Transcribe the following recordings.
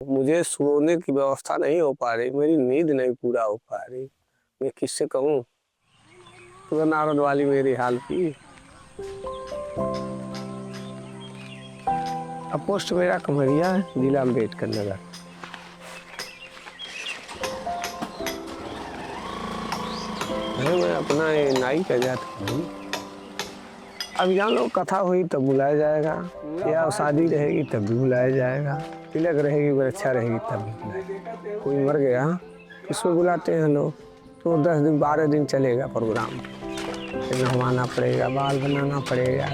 मुझे सोने की व्यवस्था नहीं हो पा रही, मेरी नींद नहीं पूरा हो पा रही। मैं किससे कहूँ? पूरा नारद वाली मेरी हाल की। अब पोस्ट मेरा कमरिया है, जिला अम्बेडकर नगर। मैं अपना नाई का जाता हूँ। अब जान लो, कथा हुई तब बुलाया जाएगा, या शादी रहेगी तब भी बुलाया जाएगा, तिलक रहेगी, वृक्षा रहेगी तब भी बुलाएगा। कोई मर गया किसको बुलाते हैं लोग? तो 10 दिन 12 दिन चलेगा प्रोग्राम। फिर नहवाना पड़ेगा, बाल बनाना पड़ेगा,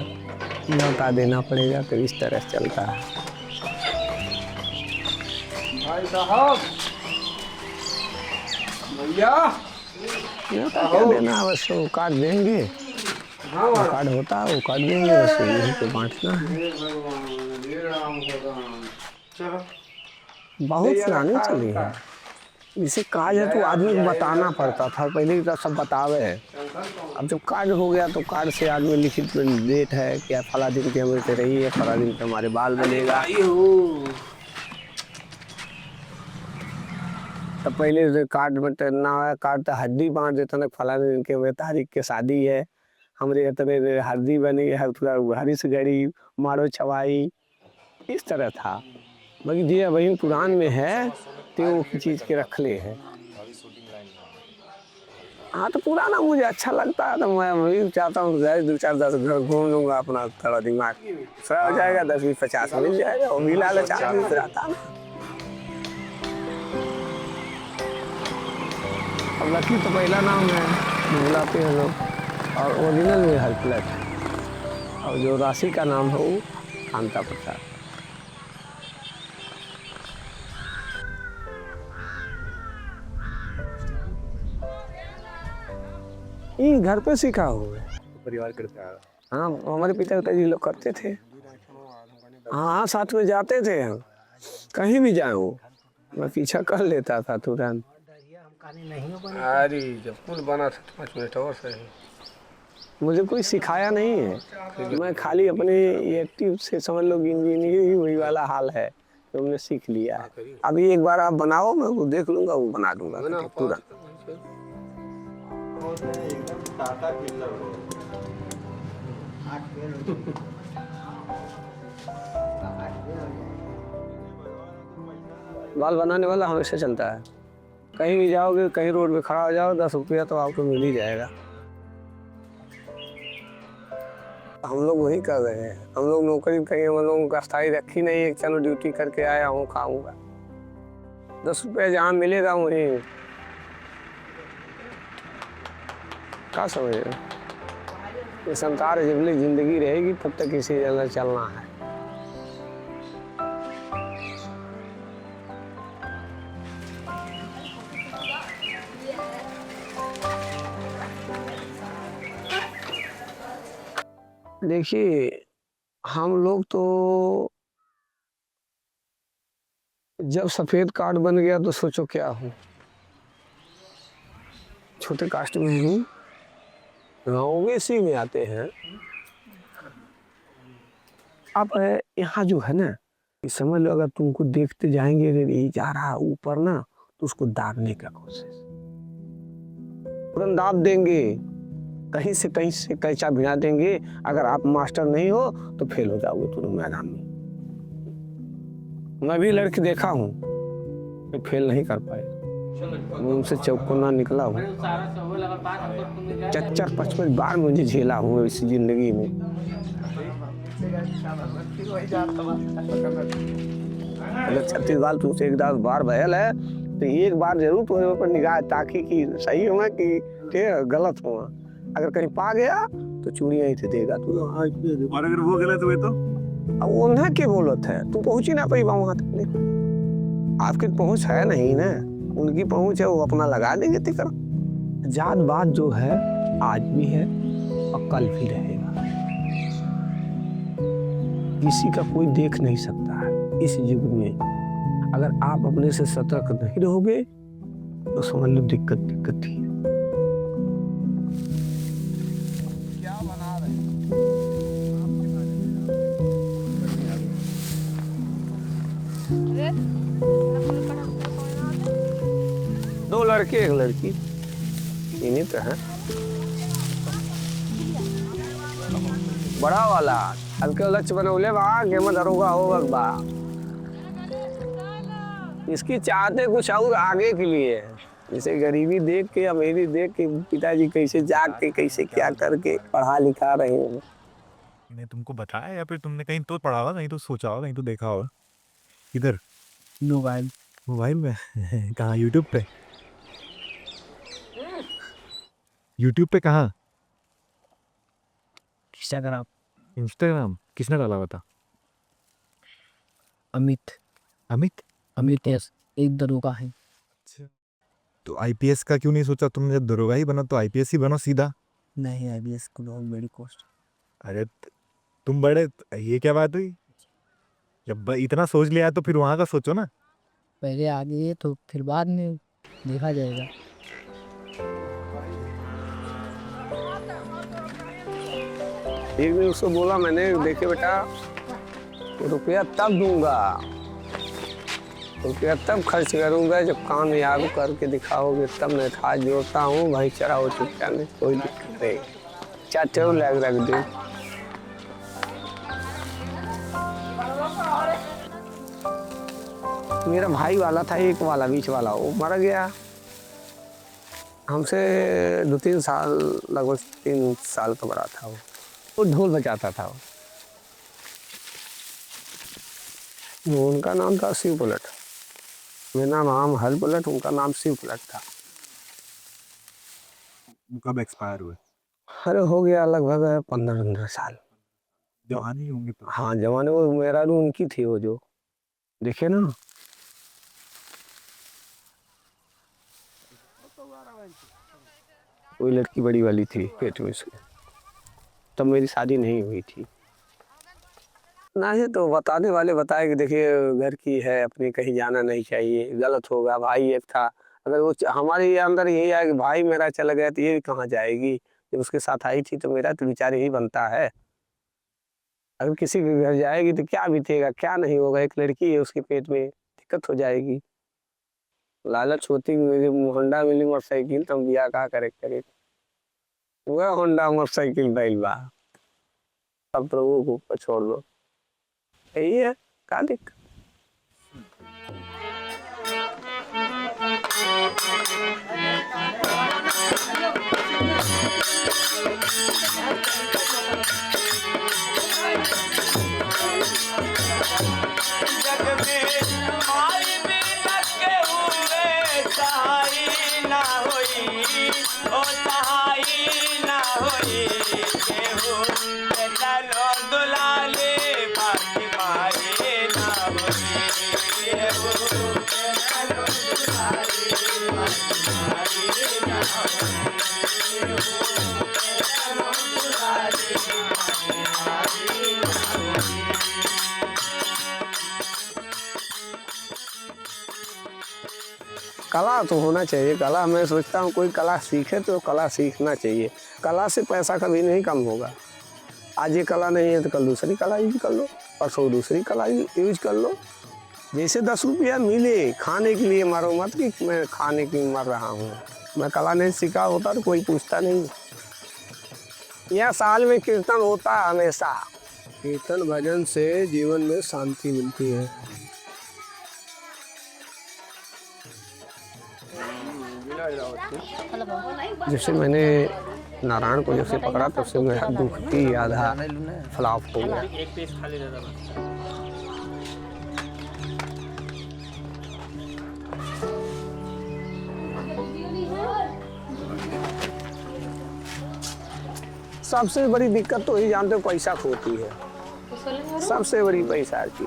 न्योता देना पड़ेगा, तो इस तरह से चलता है। भाई साहब, भैया न्योता क्या देना, बस वो काट देंगे। वो कार्ड होता है, वो काट देंगे, बस यही पे बांटना है। बहुत पुरानी चली है। इसे काज है तो आदमी को बताना पड़ता था, पहले की तो सब बतावे है। अब जब कार्ड हो गया तो कार्ड से आदमी लिखित डेट है क्या, फला दिन के हमें रही है, फला दिन के हमारे बाल बनेगा। तब पहले कार्ड में ना कार्ड तो हड्डी बांध देता ना, फला दिन के तारीख के शादी है, हमरे इतने हल्दी बनी है, थोड़ा हरीश गरी मारो छवाई, इस तरह था। बाकी जी वही पुरान में है तो वो चीज़ के रख ले है। हाँ तो पुराना मुझे अच्छा लगता है, तो मैं वही चाहता हूँ 2-4-10 घर घूम लूँगा, अपना थोड़ा दिमाग दूसरा हो जाएगा, 10-20-50 मिल जाएगा, वो भी लालच आदमी से रहता ना। अब लकी तो पहला नाम है, बुलाते हैं लोग, और ओरिजिनल में हरप्लट है, और जो राशि का नाम है वो कांता प्रसाद। ये घर पे सीखा हुआ है, परिवार करता है। हाँ हमारे पिताजी लोग करते थे। हाँ साथ में जाते थे हम, कहीं भी जाए वो मैं पीछा कर लेता था तुरंत। अरे जब पुल बना था तो 5 मिनट और सही। मुझे कोई सिखाया नहीं है, मैं खाली अपने एक्टिव से समझ लो कि इंजीनियर ही वही वाला हाल है तो हमने सीख लिया है। अभी एक बार आप बनाओ, मैं वो देख लूंगा, वो बना दूंगा तुरंत। बाल बनाने वाला हमेशा चलता है, कहीं भी जाओगे, कहीं रोड पे खड़ा हो जाओ, 10 रुपया तो आपको मिल ही जाएगा। हम लोग वही कर रहे हैं, हम लोग नौकरी कहीं हम लोगों का स्थायी रखी नहीं है, चलो ड्यूटी करके आया हूँ खाऊंगा, 10 रुपया जहाँ मिलेगा वहीं। क्या समझ रहे हो? ये संसार जब तक जिंदगी रहेगी तब तक इसी जगह चलना है। देखिए हम लोग तो जब सफेद कार्ड बन गया तो सोचो क्या हूँ, छोटे कास्ट में हूँ, ओबीसी में आते हैं। अब यहाँ जो है ना, समझ लो अगर तुमको देखते जाएंगे अगर यही जा रहा ऊपर ना, तो उसको दाबने का कोशिश, तुरंत दाब देंगे, कहीं से कैचा भिड़ा देंगे। अगर आप मास्टर नहीं हो तो फेल हो जाओगे तुरंत मैदान में। मैं भी लड़के देखा हूँ, मैं फेल नहीं कर पाए, उनसे चौकोना निकला हूँ, 4-5 बार मुझे झेला हूँ इस जिंदगी में। अगर 36 बार तुमसे एक 10 बार भयल है तो एक बार जरूर तुम्हारे ऊपर निगाह ताकि कि सही होगा कि गलत होगा। अगर कहीं पा गया तो चूड़ियां ही देगा तू, और अगर वो गलत हुए तो अब उन्हें क्या बोलत है, तू पहुंच ही ना पाई वहां तक, आपकी पहुंच है नहीं ना, उनकी पहुंच है, वो अपना लगा देंगे तिकर। जात बात जो है आज भी है और कल भी रहेगा, किसी का कोई देख नहीं सकता है इस युग में। अगर आप अपने से सतर्क नहीं रहोगे तो समझ लो दिक्कत ही है। क्या बना रहे हैं? लड़के एक लड़की, इन्हीं तो है। बड़ा वाला हल्के लक्ष्य बनौले बा के मत दरोगा हो बा। इसकी चाहते कुछ और आगे के लिए है, जैसे गरीबी देख के अमीरी देख के पिताजी कैसे जाग के कैसे क्या करके पढ़ा लिखा रहे हैं। मैंने तुमको बताया या फिर तुमने कहीं तो पढ़ा होगा, कहीं तो सोचा होगा, कहीं तो देखा होगा? इधर मोबाइल मोबाइल में कहाँ? यूट्यूब पे? यूट्यूब पे कहाँ? इंस्टाग्राम। इंस्टाग्राम किसने डाला हुआ था? अमित अमित? अमित यस, एक दरोगा है। तो आईपीएस का क्यों नहीं सोचा तुमने? जब दरोगा ही बना तो आईपीएस ही बनो सीधा। नहीं, आईबीएस को बहुत बड़ी पोस्ट। अरे तुम बड़े, ये क्या बात हुई? जब इतना सोच लिया है तो फिर वहाँ का सोचो ना। पहले आगे तो फिर बाद में देखा जाएगा। एक दिन उसको बोला मैंने, देखे बेटा रुपया तब दूंगा, रुपया तब खर्च करूंगा जब कामयाब करके दिखाओगे, तब मैं हाथ जोड़ता हूँ भाई। चढ़ाओ चुपचाप में, कोई दिक्कत नहीं, चाचा लग रख दे। मेरा भाई वाला था एक वाला, बीच वाला, वो मर गया। हमसे 2-3 साल, लगभग 3 साल का बड़ा था वो ढोल बजाता था। वो उनका नाम था शिव पलट, मेरा नाम हल पलट, उनका नाम शिव पलट था। कब एक्सपायर हुए? अरे हो गया लगभग 15 साल। जवानी होंगे तो। हाँ जवानी, वो मेरा रू उनकी थी, वो जो देखे ना। कोई लड़की बड़ी वाली थी पेट में उसके, तब मेरी शादी नहीं हुई थी। ना ही तो बताने वाले बताए कि देखिए घर की है अपनी, कहीं जाना नहीं चाहिए, गलत होगा। भाई एक था, अगर वो हमारे अंदर यही है कि भाई मेरा चला गया तो ये भी कहाँ जाएगी। जब उसके साथ आई थी तो मेरा तो विचार यही बनता है, अगर किसी के घर जाएगी तो क्या बीतेगा, क्या नहीं होगा। एक लड़की है उसके पेट में, दिक्कत हो जाएगी। लालच होती मुझे होंडा मिली मोटरसाइकिल, तो हम बिया का करे वह होंडा मोटरसाइकिल बैल बा, अब प्रभु को ऊपर छोड़ दो, यही है का दिक्कत। जग में माई बिना केहू सहाई ना होई, ओ सहाई ना होई केहू, चलो दुलाले बाकी माई ना होई केहू, चलो दुलाले बाकी माई ना होई केहू, चलो दुलाले बाकी माई ना होई। कला तो होना चाहिए, कला मैं सोचता हूँ कोई कला सीखे तो कला सीखना चाहिए। कला से पैसा कभी नहीं कम होगा। आज ये कला नहीं है तो कल दूसरी कला यूज कर लो, परसों दूसरी कला यूज कर लो। जैसे 10 रुपया मिले खाने के लिए मारो मत कि मैं खाने के लिए मर रहा हूँ। मैं कला नहीं सीखा होता तो कोई पूछता नहीं। यह साल में कीर्तन होता है हमेशा। कीर्तन भजन से जीवन में शांति मिलती है। जब से मैंने नारायण को जब से पकड़ा तब से मेरा दुख की आधा फ्लॉप हो गया। सबसे बड़ी दिक्कत तो ही जानते हो पैसा खोती है, सबसे बड़ी पैसा की।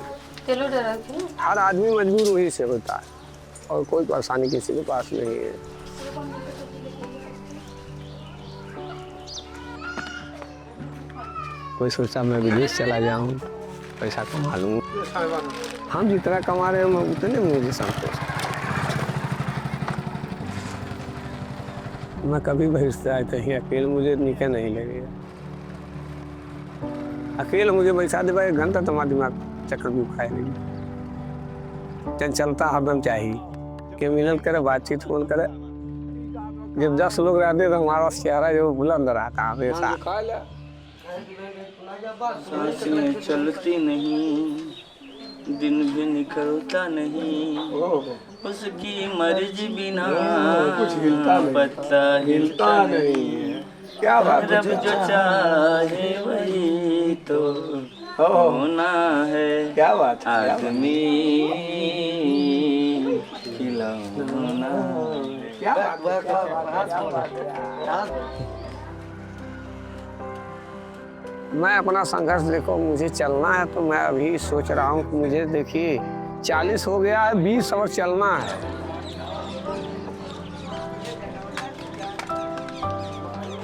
हर आदमी मजबूर वही से होता है और कोई परेशानी किसी के पास नहीं है। कोई सोचा मैं विदेश चला जाऊं, पैसा कमा लूँ। हम जितना कमा रहे हैं उतने मुझे संतोष। मैं कभी बहिष्ठा कहीं अकेले मुझे नीचे नहीं लगेगा। अकेले मुझे बैठा दे भाई 1 घंटा, तुम्हारा दिमाग चक्कर भी खाए नहीं। चंचलता हरदम चाहिए कि मिलन करे, बातचीत फोन करे, जब 10 लोग रहते तो हमारा चेहरा जो बुलंद रहता हमेशा। खा ले। सांसें चलती नहीं, दिन भी निकलता नहीं, उसकी मर्जी बिना कुछ हिलता नहीं। पत्ता हिलता नहीं। क्या बात रब जो चाहे वही तो होना है, क्या बात है, क्या बात आदमी खिलौना। क्या बात है। मैं अपना संघर्ष देखो, मुझे चलना है तो मैं अभी सोच रहा हूँ कि मुझे देखिए 40 हो गया है, 20 और चलना है।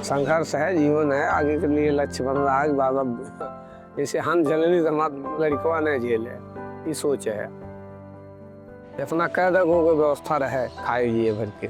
संघर्ष है, जीवन है, आगे के लिए लक्ष्य बन रहा है। बाबा जैसे हम झेलनी तो हमारा लड़कवा नहीं झेले, ये सोच है। अपना कह दो व्यवस्था रहे, खाइए भर के।